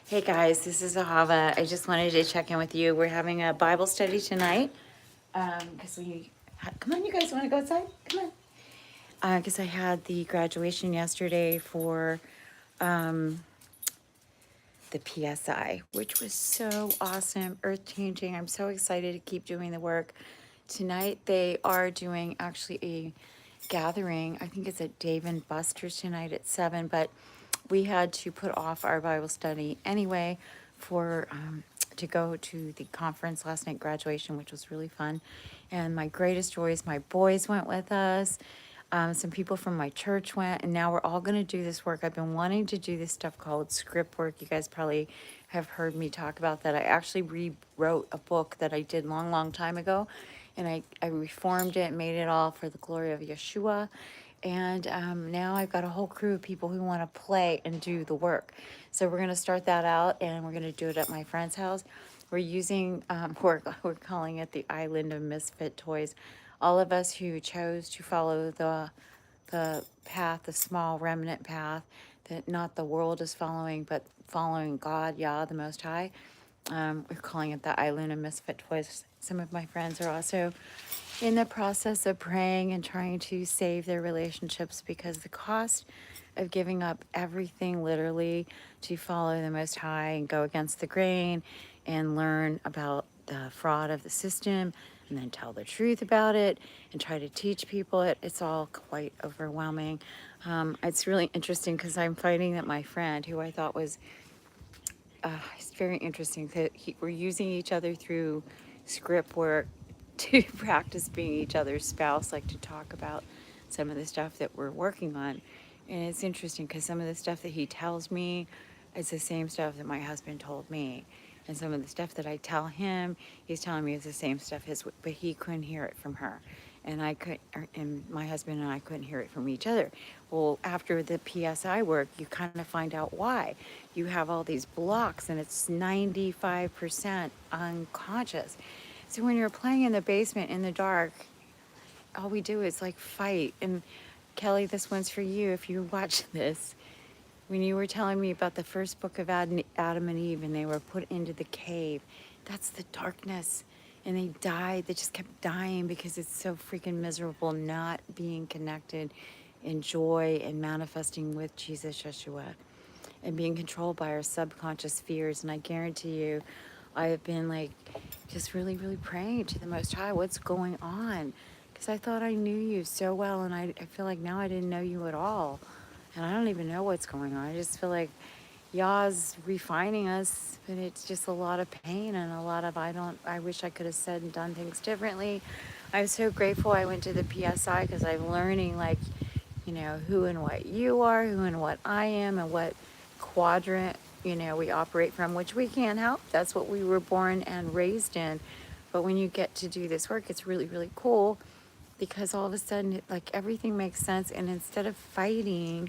Hey guys, this is Ahava. I just wanted to check in with you. We're having a Bible study tonight. Come on, you guys want to go outside? Come on. Because I had the graduation yesterday for the PSI, which was so awesome, earth changing. I'm so excited to keep doing the work. Tonight they are doing actually a gathering. I think it's at Dave and Buster's tonight at 7, but we had to put off our Bible study anyway for to go to the conference last night, graduation, which was really fun. And my greatest joy is my boys went with us. Some people from my church went, and now we're all going to do this work. I've been wanting to do this stuff called script work. You guys probably have heard me talk about that. I actually rewrote a book that I did long, long time ago, and I reformed it, made it all for the glory of Yeshua. And now I've got a whole crew of people who want to play and do the work. So we're going to start that out, and we're going to do it at my friend's house. We're using, we're calling it the Island of Misfit Toys. All of us who chose to follow the path, the small remnant path that not the world is following, but following God, Yah, the Most High. We're calling it the Island of Misfit Toys. Some of my friends are also in the process of praying and trying to save their relationships because the cost of giving up everything literally to follow the Most High and go against the grain and learn about the fraud of the system and then tell the truth about it and try to teach people it's all quite overwhelming. It's really interesting because I'm finding that my friend, who I thought was it's very interesting that we're using each other through script work to practice being each other's spouse, like to talk about some of the stuff that we're working on. And it's interesting because some of the stuff that he tells me is the same stuff that my husband told me. And some of the stuff that I tell him, he's telling me is the same stuff but he couldn't hear it from her. And and my husband and I couldn't hear it from each other. Well, after the PSI work, you kind of find out why. You have all these blocks, and it's 95% unconscious. So when you're playing in the basement in the dark, all we do is like fight. And Kelly, this one's for you if you watch this. When you were telling me about the first book of Adam and Eve and they were put into the cave, that's the darkness. And they died. They just kept dying because it's so freaking miserable not being connected in joy and manifesting with Jesus, Yeshua, and being controlled by our subconscious fears. And I guarantee you, I have been like just really, really praying to the Most High, what's going on? Because I thought I knew you so well, and I feel like now I didn't know you at all. And I don't even know what's going on. I just feel like Yah's refining us, but it's just a lot of pain and a lot of I wish I could have said and done things differently. I'm so grateful I went to the PSI because I'm learning like, who and what you are, who and what I am, and what quadrant, we operate from, which we can't help. That's what we were born and raised in. But when you get to do this work, it's really, really cool because all of a sudden, like everything makes sense. And instead of fighting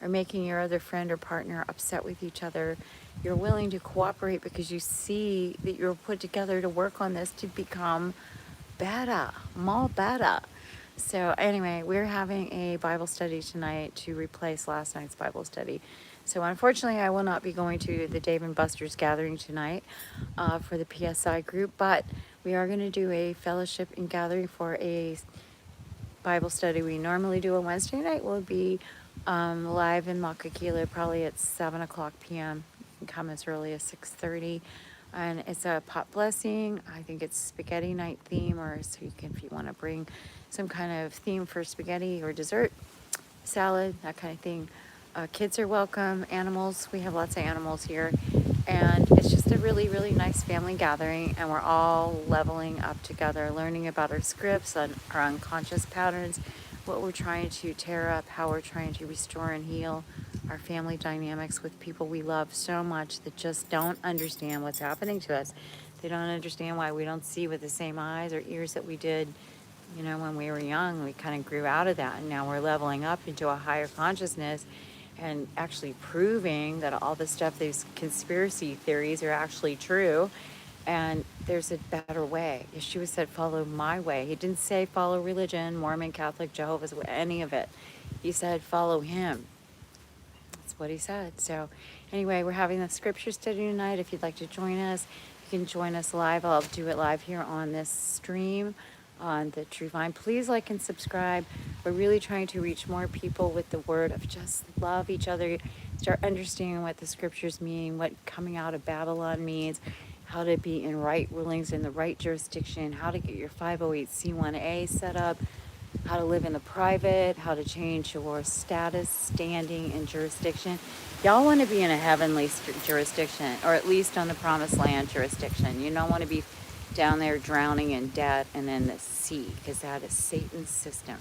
or making your other friend or partner upset with each other, you're willing to cooperate because you see that you're put together to work on this to become better, more better. So anyway, we're having a Bible study tonight to replace last night's Bible study. So unfortunately, I will not be going to the Dave and Buster's gathering tonight for the PSI group, but we are going to do a fellowship and gathering for a Bible study we normally do on Wednesday night. Will be live in Makakila probably at 7 o'clock p.m. You can come as early as 6:30. And it's a pot blessing. I think it's spaghetti night theme, or so you can, if you want to bring some kind of theme for spaghetti or dessert, salad, that kind of thing. Kids are welcome. Animals, we have lots of animals here. And it's just a really, really nice family gathering. And we're all leveling up together, learning about our scripts and our unconscious patterns, what we're trying to tear up, how we're trying to restore and heal our family dynamics with people we love so much that just don't understand what's happening to us. They don't understand why we don't see with the same eyes or ears that we did, when we were young. We kind of grew out of that, and now we're leveling up into a higher consciousness and actually proving that all the stuff, these conspiracy theories are actually true. And there's a better way. Yeshua said, follow my way. He didn't say follow religion, Mormon, Catholic, Jehovah's, any of it. He said, follow him. what he said. So anyway, we're having the scripture study tonight. If you'd like to join us, you can join us live. I'll do it live here on this stream on the True Vine. Please like and subscribe. We're really trying to reach more people with the word of just love each other, start understanding what the scriptures mean, what coming out of Babylon means, how to be in right rulings in the right jurisdiction, how to get your 508 c1A set up, how to live in the private, how to change your status, standing, and jurisdiction. Y'all want to be in a heavenly jurisdiction, or at least on the promised land jurisdiction. You don't want to be down there drowning in debt and in the sea, because that is Satan's system.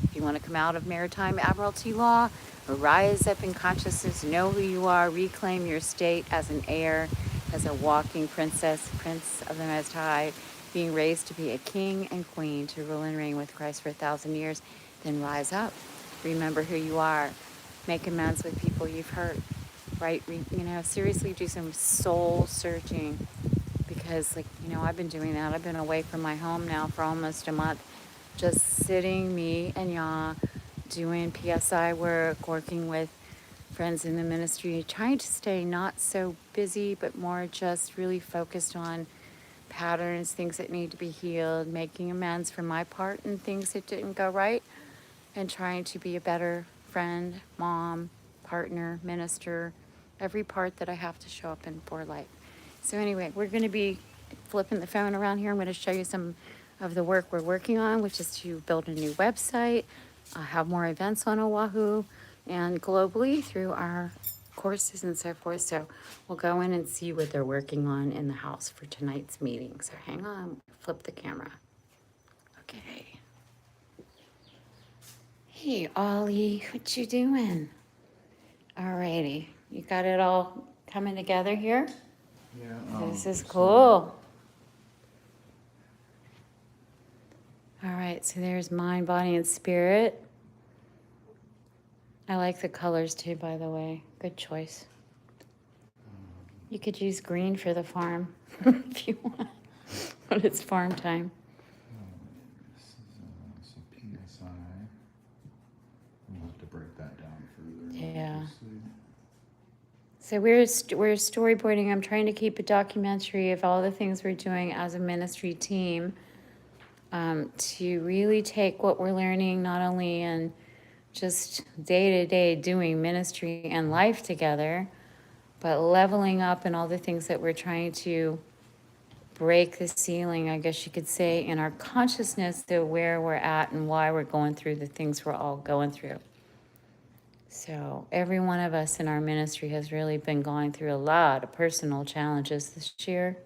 If you want to come out of maritime admiralty law, rise up in consciousness, know who you are, reclaim your state as an heir, as a walking princess, prince of the Most High, being raised to be a king and queen to rule and reign with Christ for 1,000 years, then rise up. Remember who you are. Make amends with people you've hurt, right? Seriously do some soul searching, because I've been doing that. I've been away from my home now for almost a month, just sitting, me and Yah, doing PSI work, working with friends in the ministry, trying to stay not so busy, but more just really focused on patterns, things that need to be healed, making amends for my part and things that didn't go right, and trying to be a better friend, mom, partner, minister, every part that I have to show up in for life. So anyway, we're going to be flipping the phone around here. I'm going to show you some of the work we're working on, which is to build a new website, have more events on Oahu and globally through our courses and so forth. So we'll go in and see what they're working on in the house for tonight's meeting. So hang on, flip the camera. Okay. Hey, Ollie, what you doing? Alrighty, you got it all coming together here? Yeah. This is cool. All right, so there's mind, body, and spirit. I like the colors too, by the way. Good choice. You could use green for the farm if you want, but it's farm time. This is so PSI. We'll have to break that down further. Yeah. Obviously. So we're storyboarding. I'm trying to keep a documentary of all the things we're doing as a ministry team, to really take what we're learning not only in just day-to-day doing ministry and life together, but leveling up in all the things that we're trying to break the ceiling, I guess you could say, in our consciousness to where we're at and why we're going through the things we're all going through. So every one of us in our ministry has really been going through a lot of personal challenges this year,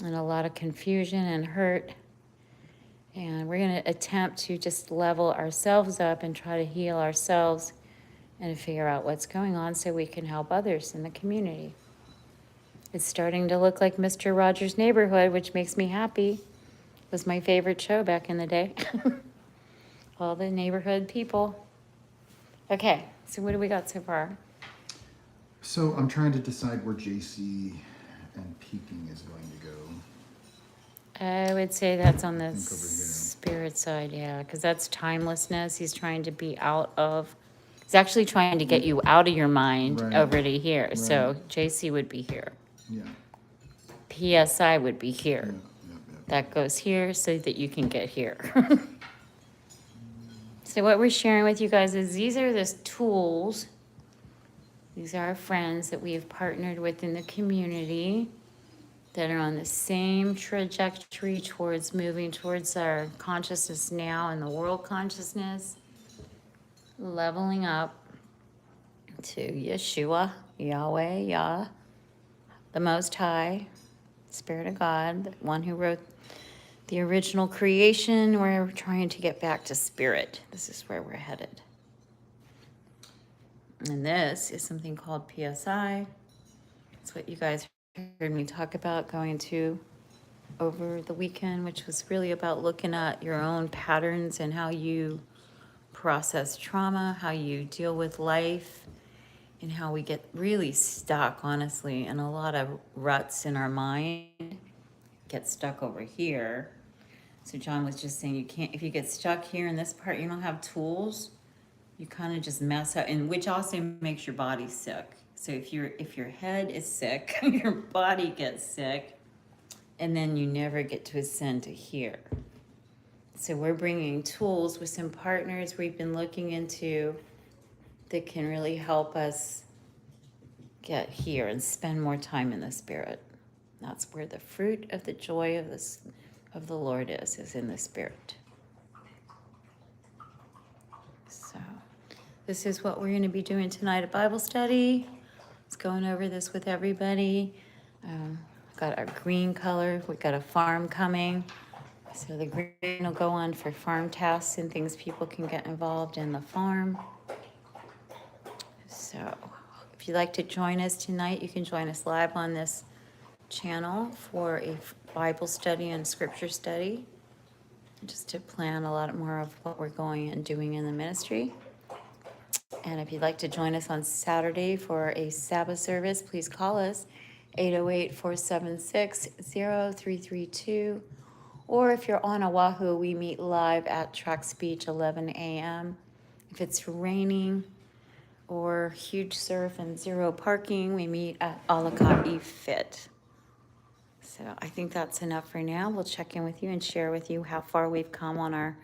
and a lot of confusion and hurt. And we're going to attempt to just level ourselves up and try to heal ourselves and figure out what's going on so we can help others in the community. It's starting to look like Mr. Rogers' Neighborhood, which makes me happy. It was my favorite show back in the day. All the neighborhood people. Okay, so what do we got so far? So I'm trying to decide where JC and peaking is going to go. I would say that's on the I think over here. spirit side, yeah, because that's timelessness. He's trying to be out of, he's actually trying to get you out of your mind Right. over to here. So Right. JC would be here. Yeah. PSI would be here. Yeah. That goes here so that you can get here. So what we're sharing with you guys is these are the tools. These are our friends that we have partnered with in the community that are on the same trajectory towards moving towards our consciousness now and the world consciousness, leveling up to Yeshua, Yahweh, Yah, the Most High, Spirit of God, the one who wrote the original creation. We're trying to get back to spirit. This is where we're headed. And this is something called PSI. It's what you guys heard me talk about going to over the weekend, which was really about looking at your own patterns and how you process trauma, how you deal with life, and how we get really stuck, honestly, in a lot of ruts in our mind, get stuck over here. So John was just saying, you can't, if you get stuck here in this part, you don't have tools, you kind of just mess up, and which also makes your body sick. So if your head is sick, your body gets sick, and then you never get to ascend to here. So we're bringing tools with some partners we've been looking into that can really help us get here and spend more time in the spirit. That's where the fruit of the joy of this of the Lord is in the spirit. So this is what we're going to be doing tonight at Bible study. It's going over this with everybody. Got our green color. We've got a farm coming. So the green will go on for farm tasks and things people can get involved in the farm. So if you'd like to join us tonight, you can join us live on this channel for a Bible study and scripture study, just to plan a lot more of what we're going and doing in the ministry. And if you'd like to join us on Saturday for a Sabbath service, please call us 808-476-0332. Or if you're on Oahu, we meet live at Trax Beach, 11 a.m. If it's raining or huge surf and zero parking, we meet at Alaka'i Fit. So I think that's enough for now. We'll check in with you and share with you how far we've come on our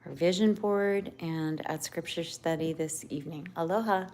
vision board and at scripture study this evening. Aloha.